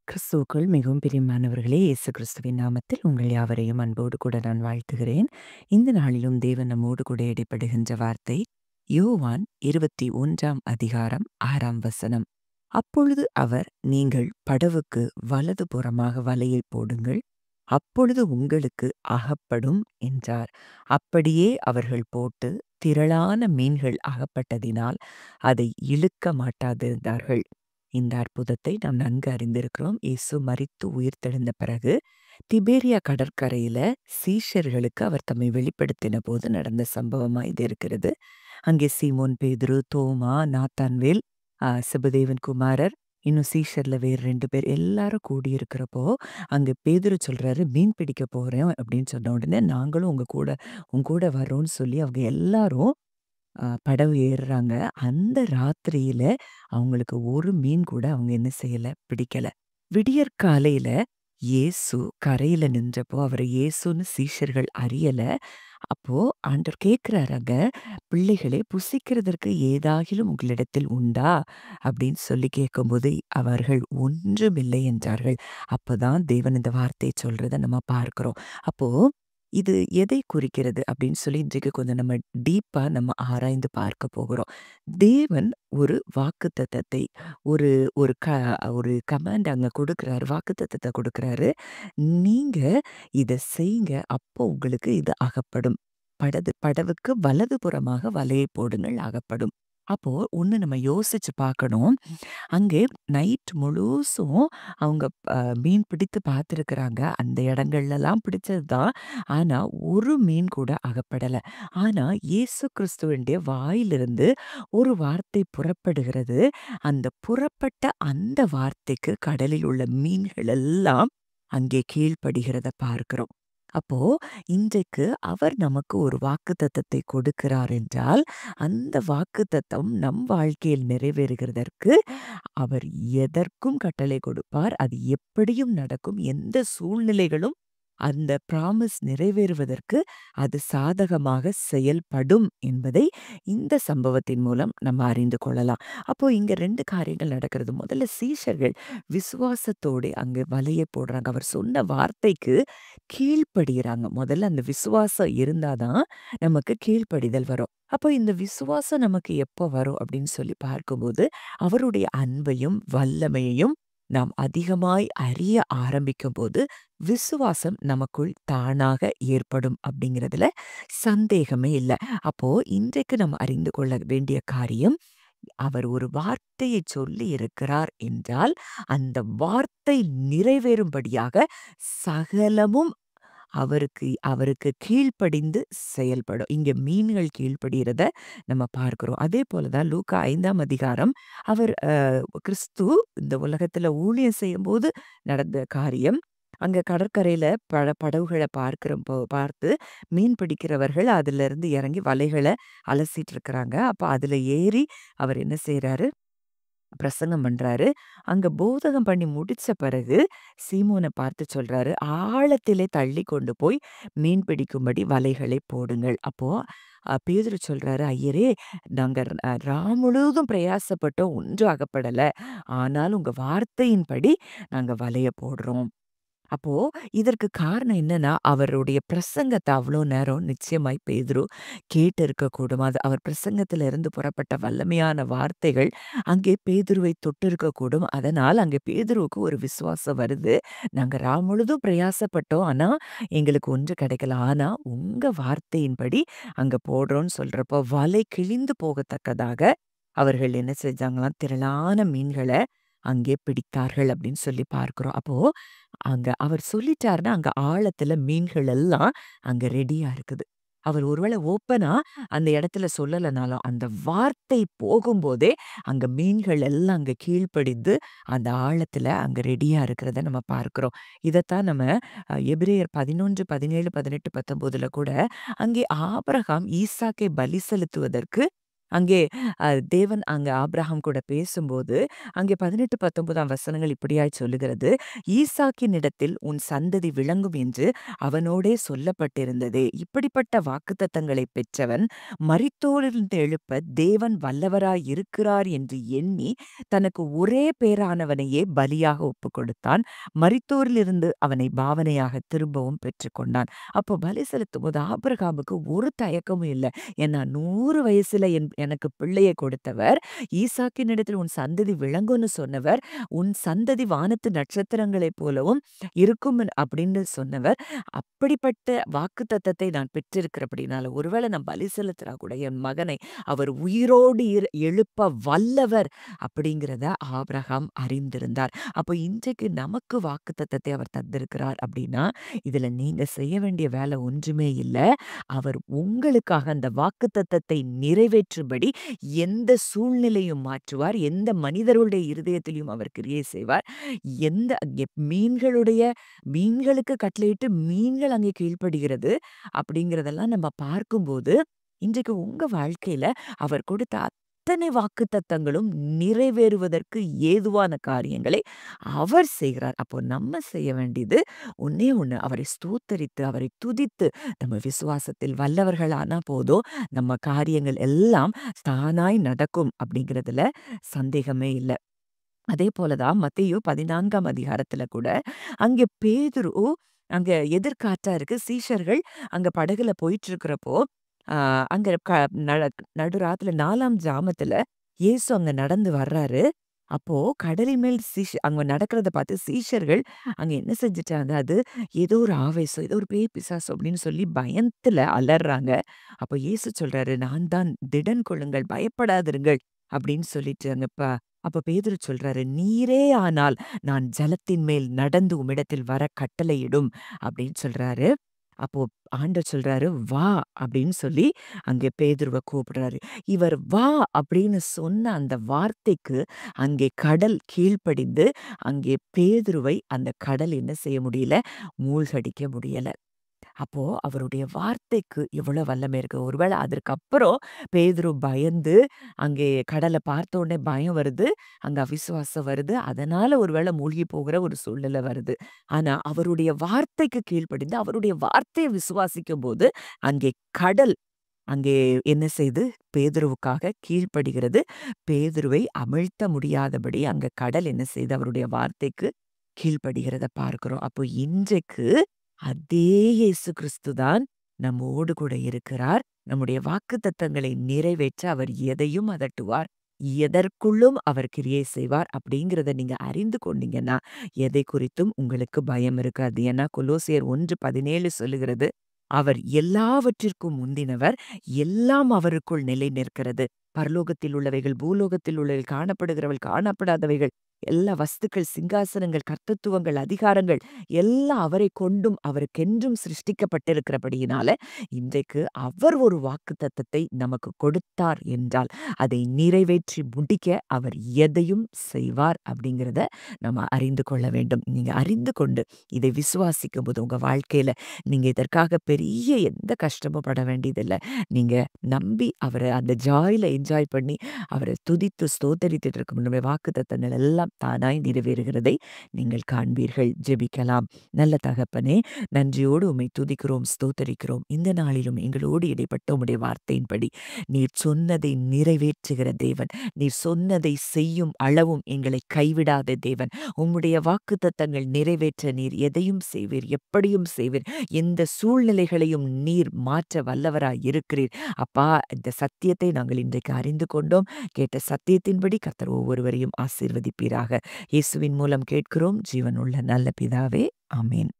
கிறிஸ்துவுக்குள் மிகவும் பிரியமானவர்களே, இயேசு கிறிஸ்துவின் நாமத்தில் உங்கள் யாவரையும் அன்போடு கூட நான் வாழ்த்துகிறேன். இந்த நாளிலும் தேவன் நம்மோடு கூட இடைப்படுகின்ற வார்த்தை யோவான் 21ஆம் அதிகாரம் 6ஆம் வசனம். அப்பொழுது அவர், நீங்கள் படவுக்கு வலது புறமாக வலையை போடுங்கள், அப்பொழுது உங்களுக்கு அகப்படும் என்றார். அப்படியே அவர்கள் போட்டு திரளான மீன்கள் அகப்பட்டதினால் அதை இழுக்க மாட்டாதிருந்தார்கள். இந்த அற்புதத்தை நாம் நன்கு அறிந்திருக்கிறோம். இயேசு மரித்து உயிர்த்தெழுந்த பிறகு திபேரியா கடற்கரையில சீஷர்களுக்கு அவர் தம்மை வெளிப்படுத்தின போது நடந்த சம்பவமா இது இருக்கிறது. அங்கே சீமோன் பேதுரு, தோமா, நாத்தான்வேல், செபதேவின் குமாரர், இன்னும் சீஷர்ல வேறு 2 பேர் எல்லாரும் கூடியிருக்கிறப்போ, அங்க பேதுரு சொல்றாரு, "மீன் பிடிக்க போறேன்" அப்படின்னு சொன்ன உடனே, "நாங்களும் உங்க கூட வர்றோம்ன்னு" சொல்லி அவங்க எல்லாரும் படவு ஏறுறாங்க. அந்த ராத்திரியில அவங்களுக்கு ஒரு மீன் கூட அவங்க என்ன செய்யல, பிடிக்கல. விடியற்காலையில இயேசு கரையில நின்றப்போ, அவர இயேசுன்னு சீஷர்கள் அறியல. அப்போ ஆண்டவர் கேட்கிறாரு, "பிள்ளைகளே, புசிக்கிறதற்கு ஏதாகிலும் உங்களிடத்தில் உண்டா?" அப்படின்னு சொல்லி கேட்கும்போது, அவர்கள் ஒன்றுமில்லை என்றார்கள். அப்பதான் தேவன் இந்த வார்த்தைய சொல்றத நம்ம பார்க்கிறோம். அப்போ இது எதை குறிக்கிறது அப்படின்னு சொல்லி இன்றைக்கு கொஞ்சம் நம்ம டீப்பா நம்ம ஆராய்ந்து பார்க்க போகிறோம். தேவன் ஒரு வாக்குத்தத்தத்தை ஒரு ஒரு க ஒரு கமாண்ட் அங்க கொடுக்கிறாரு. வாக்குத்தத்தத்த கொடுக்கிறாரு. நீங்க இத செய்யுங்க. அப்போ உங்களுக்கு இது அகப்படும். படவுக்கு வலதுபுறமாக வலையை போடுங்கள், அகப்படும். அப்போ ஒண்ணு நம்ம யோசிச்சு பார்க்கணும். அங்கே நைட் முழுசும் அவங்க மீன் பிடித்து பார்த்துருக்குறாங்க. அந்த இடங்கள்லலாம் பிடிச்சது தான். ஆனா, ஒரு மீன் கூட அகப்படல. ஆனா, இயேசு கிறிஸ்துவினுடைய வாயிலிருந்து ஒரு வார்த்தை புறப்படுகிறது. அந்த புறப்பட்ட அந்த வார்த்தைக்கு கடலில் உள்ள மீன்கள் எல்லாம் அங்கே கீழ்ப்படிகிறத பார்க்கிறோம். அப்போ இன்றைக்கு அவர் நமக்கு ஒரு வாக்குத்தத்தத்தை கொடுக்கிறார் என்றால், அந்த வாக்குத்தத்தம் நம் வாழ்க்கையில் நிறைவேறுகிறதற்கு அவர் எதற்கும் கட்டளை கொடுப்பார். அது எப்படியும் நடக்கும். எந்த சூழ்நிலைகளும் அந்த ப்ராமிஸ் நிறைவேறுவதற்கு அது சாதகமாக செயல்படும் என்பதை இந்த சம்பவத்தின் மூலம் நம்ம அறிந்து கொள்ளலாம். அப்போ இங்க 2 காரியங்கள் நடக்கிறது. முதல்ல சீஷர்கள் விசுவாசத்தோட அங்க வலைய போடுறாங்க. அவர் சொன்ன வார்த்தைக்கு கீழ்ப்படியிறாங்க. முதல்ல அந்த விசுவாசம் இருந்தா தான் நமக்கு கீழ்ப்படிதல் வரும். அப்போ இந்த விசுவாசம் நமக்கு எப்போ வரும் அப்படின்னு சொல்லி பார்க்கும்போது, அவருடைய அன்பையும், வல்லமையையும் நாம் அதிகமாய் அறிய ஆரம்பிக்கும்போது, விசுவாசம் நமக்குள் தானாக ஏற்படும் அப்படிங்கிறதுல சந்தேகமே இல்ல. அப்போ இன்றைக்கு நம்ம அறிந்து கொள்ள வேண்டிய காரியம், அவர் ஒரு வார்த்தையை சொல்லி இருக்கிறார் என்றால், அந்த வார்த்தை நிறைவேறும்படியாக சகலமும் அவருக்கு அவருக்கு கீழ்ப்படிந்து செயல்படும். இங்க மீன்கள் கீழ்ப்படிகிறத நம்ம பார்க்கிறோம். அதே போல தான் லூக்கா 5ஆம் அதிகாரம் அவர் கிறிஸ்து இந்த உலகத்துல ஊழியம் செய்யும்போது நடந்த காரியம். அங்க கடற்கரையில படகுகள பார்த்து மீன் பிடிக்கிறவர்கள் அதிலிருந்து இறங்கி வலைகள அலசிட்டு இருக்கிறாங்க. அப்ப அதுல ஏறி அவர் என்ன செய்றாரு, பிரசங்கம் பண்றாரு. அங்க போதகம் பண்ணி முடிச்ச பிறகு சீமோன பார்த்து சொல்றாரு, "ஆழத்திலே தள்ளி கொண்டு போய் மீன் பிடிக்கும்படி வலைகளை போடுங்கள்." அப்போ பேதுரு சொல்றாரு, "ஐயரே, நாங்க முழுவதும் பிரயாசப்பட்டோம், ஒன்றும் அகப்படல. ஆனால் உங்க வார்த்தையின்படி நாங்க வலைய போடுறோம்." அப்போ இதற்கு காரணம் என்னன்னா, அவருடைய பிரசங்கத்த அவ்ளோ நேரம் நிச்சயமாய் பேதுரு கேட்டு இருக்கக்கூடும். அது அவர் பிரசங்கத்தில இருந்து புறப்பட்ட வல்லமையான வார்த்தைகள் அங்கே பேதுருவை தொட்டிருக்கக்கூடும். அதனால் அங்கே பேதுருவுக்கு ஒரு விசுவாசம் வருது. நாங்க முழுதும் பிரயாசப்பட்டோம். ஆனா, எங்களுக்கு ஒன்றும் கிடைக்கல. ஆனா, உங்க வார்த்தையின்படி அங்க போடுறோம்ன்னு சொல்றப்போ, வலை கிழிந்து போகத்தக்கதாக அவர்கள் என்ன செஞ்சாங்களாம், திரளான மீன்கள அங்கே பிடித்தார்கள் அப்படின்னு சொல்லி பார்க்கிறோம். அப்போ அங்க அவர் சொல்லிட்டாருன்னா, அங்க ஆழத்துல மீன்கள் எல்லாம் அங்க ரெடியா இருக்குது. அவர் ஒருவேளை ஓப்பனா அந்த இடத்துல சொல்லலனாலும், அந்த வார்த்தை போகும்போதே அங்க மீன்கள் எல்லாம் அங்க கீழ்ப்படிந்து, அந்த ஆழத்துல அங்க ரெடியா இருக்கிறத நம்ம பார்க்கிறோம். இதத்தான் நம்ம எபிரேயர் 11, 17, 18, 19ல கூட அங்கே ஆபிரகாம் ஈசாக்கை பலி செலுத்துவதற்கு அங்கே தேவன் அங்க ஆபிரகாம் கூட பேசும்போது, அங்கே 18, 19ஆம் வசனங்கள் இப்படியாய் சொல்லுகிறது. "ஈசாக்கினிடத்தில் உன் சந்ததி விளங்கும் என்று அவனோடே சொல்லப்பட்டிருந்ததே. இப்படிப்பட்ட வாக்குத்தத்தங்களைப் பெற்றவன் மரித்தோரிலிருந்து எழுப்ப தேவன் வல்லவராய் இருக்கிறார் என்று எண்ணி, தனக்கு ஒரே பேறானவனையே பலியாக ஒப்புக்கொடுத்தான். மரித்தோரிலிருந்து அவனை பாவனையாக திரும்பவும் பெற்றுக்கொண்டான்." அப்போ பலி செலுத்தும்போது ஆபிரகாமுக்கு ஒரு தயக்கமும் இல்ல. ஏன்னா 100 வயசுல எனக்கு பிள்ளையை கொடுத்தவர், ஈசாக்கினிடத்தில் உன் சந்ததி விளங்கும்னு சொன்னவர், உன் சந்ததி வானத்து நட்சத்திரங்களைப் போலவும் இருக்கும் அப்படின்னு சொன்னவர், அப்படிப்பட்ட வாக்குத்தத்தத்தை நான் பெற்றிருக்கிறபடினால, ஒருவேளை நான் பலி செலுத்தினா கூட என் மகனை அவர் உயிரோடு எழுப்ப வல்லவர் அப்படிங்கிறத ஆபிரகாம் அறிந்திருந்தார். அப்போ இன்றைக்கு நமக்கு வாக்குத்தத்தத்தை அவர் தந்திருக்கிறார் அப்படின்னா, இதுல நீங்க செய்ய வேண்டிய வேலை ஒன்றுமே இல்ல. அவர் உங்களுக்காக அந்த வாக்குத்தத்தத்தை நிறைவேற்றும்படி எந்த சூழ்நிலையும் மாற்றுவார். எந்த மனிதருடைய இருதயத்திலும் அவர் கிரியை செய்வார். எந்த மீன்களுக்கு கட்டளையிட்டு மீன்கள் அங்கே கீழ்ப்படுகிறது அப்படிங்கிறதெல்லாம் நம்ம பார்க்கும்போது, இன்றைக்கு உங்க வாழ்க்கையில அவர் கொடுத்த அத்தனை வாக்குத்தத்தங்களும் நிறைவேறுவதற்கு ஏதுவான காரியங்களை அவர் செய்கிறார். அப்போ நம்ம செய்ய வேண்டியது ஒண்ணே ஒண்ணு, அவரை ஸ்தோத்தரித்து, அவரை துதித்து, நம்ம விசுவாசத்தில் வல்லவர்களானா போதும், நம்ம காரியங்கள் எல்லாம் தானாய் நடக்கும் அப்படிங்கிறதுல சந்தேகமே இல்ல. அதே போல தான் மத்தேயு 14ஆம் அதிகாரத்துல கூட, அங்கே பேதுரு அங்க எதிர்காற்றா இருக்கு. சீஷர்கள் அங்க படகுல போயிட்டுருக்கிறப்போ, ஆ அங்க நட நடுராத்திரில 4ஆம் ஜாமத்துல இயேசு அங்க நடந்து வர்றாரு. அப்போ கடலின் மேல் அங்க நடக்கிறத பார்த்து சீஷர்கள் அங்க என்ன செஞ்சுட்டாங்க, அது ஏதோ ஒரு ஆவேசம், ஏதோ ஒரு பேய் பிசாசு அப்படின்னு சொல்லி பயத்துல அலர்றாங்க. அப்போ இயேசு சொல்றாரு, "நான் தான், திடன் கொள்ளுங்கள், பயப்படாதிருங்கள்" அப்படின்னு சொல்லிட்டு அப்ப பேதுரு சொல்றாரு, "நீரே ஆனால் நான் ஜலத்தின் மேல் நடந்து உம்மிடத்தில் வர கட்டளையிடும்" அப்படின்னு சொல்றாரு. அப்போ ஆண்டவர் சொல்றாரு, "வா" அப்படின்னு சொல்லி அங்கே பேதுருவ கூப்பிடுறாரு. இவர் "வா" அப்படின்னு சொன்ன அந்த வார்த்தைக்கு அங்கே கடல் கீழ்ப்படிந்து, அங்கே பேதுருவை அந்த கடல் என்ன செய்ய முடியல? மூழ்கடிக்க முடியல. அப்போ அவருடைய வார்த்தைக்கு எவ்வளவு வல்லமை இருக்கு. ஒருவேளை அதற்கப்புறம் பேதுரு பயந்து, அங்கே கடல பார்த்த உடனே பயம் வருது. அங்க அவிசுவாசம் வருது. அதனால ஒருவேளை மூழ்கி போகிற ஒரு சூழ்நிலை வருது. ஆனா அவருடைய வார்த்தைக்கு கீழ்ப்படிந்து, அவருடைய வார்த்தையை விசுவாசிக்கும்போது, அங்கே கடல் அங்கே என்ன செய்து பேதுருவுக்காக கீழ்ப்படுகிறது. பேதுருவை அமிழ்த்த முடியாதபடி அங்க கடல் என்ன செய்து அவருடைய வார்த்தைக்கு கீழ்ப்படுகிறத பார்க்கிறோம். அப்போ இன்றைக்கு அதே இயேசு கிறிஸ்து தான் நம்மோடு கூட இருக்கிறார். நம்முடைய வாக்குத்தத்தங்களை நிறைவேற்ற அவர் எதையும் அதட்டுவார். எதற்குள்ளும் அவர் கிரியை செய்வார் அப்படிங்கிறத நீங்க அறிந்து கொண்டீங்கன்னா, எதை குறித்தும் உங்களுக்கு பயம் இருக்காது. ஏன்னா கொலோசியர் 1:17 சொல்லுகிறது, அவர் எல்லாவற்றிற்கும் முந்தினவர், எல்லாம் அவருக்குள் நிலை நிற்கிறது. பரலோகத்தில் உள்ளவைகள், பூலோகத்தில் உள்ளவைகள், காணப்படுகிறவைகள், காணப்படாதவைகள், எல்லா வஸ்துக்கள், சிங்காசனங்கள், கர்த்தத்துவங்கள், அதிகாரங்கள் எல்லாம் அவரை கொண்டும் அவருக்கென்றும் சிருஷ்டிக்கப்பட்டிருக்கிறபடியினால, இன்றைக்கு அவர் ஒரு வாக்குத்தத்தத்தை நமக்கு கொடுத்தார் என்றால், அதை நிறைவேற்றி முடிக்க அவர் எதையும் செய்வார் அப்படிங்கிறத நம்ம அறிந்து கொள்ள வேண்டும். நீங்க அறிந்து கொண்டு இதை விசுவாசிக்கும்போது உங்க வாழ்க்கையில நீங்க இதற்காக பெரிய எந்த கஷ்டமும் பட வேண்டியதில்ல. நீங்க நம்பி அவர அந்த ஜாய்ல என்ஜாய் பண்ணி அவர துதித்து ஸ்தோத்தரித்துட்டு இருக்கும் நம்முடைய வாக்குத்தத்தங்கள் எல்லாம் தானாய் நிறைவேறுகிறதை நீங்கள் காண்பீர்கள். ஜெபிக்கலாம். நல்ல தகப்பனே, நன்றியோடு உம்மை துதிக்கிறோம், ஸ்தோத்தரிக்கிறோம். இந்த நாளிலும் எங்களோடு இடைப்பட்ட உம்முடைய வார்த்தையின்படி நீர் சொன்னதை நிறைவேற்றுகிற தேவன், நீர் சொன்னதை செய்யும் அளவும் எங்களை கைவிடாத தேவன். உம்முடைய வாக்குத்தத்தங்கள் நிறைவேற்ற நீர் எதையும் செய்வீர், எப்படியும் செய்வீர். எந்த சூழ்நிலைகளையும் நீர் மாற்ற வல்லவராய் இருக்கிறீர். அப்பா, இந்த சத்தியத்தை நாங்கள் இன்றைக்கு அறிந்து கொண்டோம். கேட்ட சத்தியத்தின்படி கர்த்தர் ஒவ்வொருவரையும் ஆசீர்வதிப்பீராக. இயேசுவின் மூலம் கேட்கிறோம் ஜீவனுள்ள நல்ல பிதாவே. ஆமென்.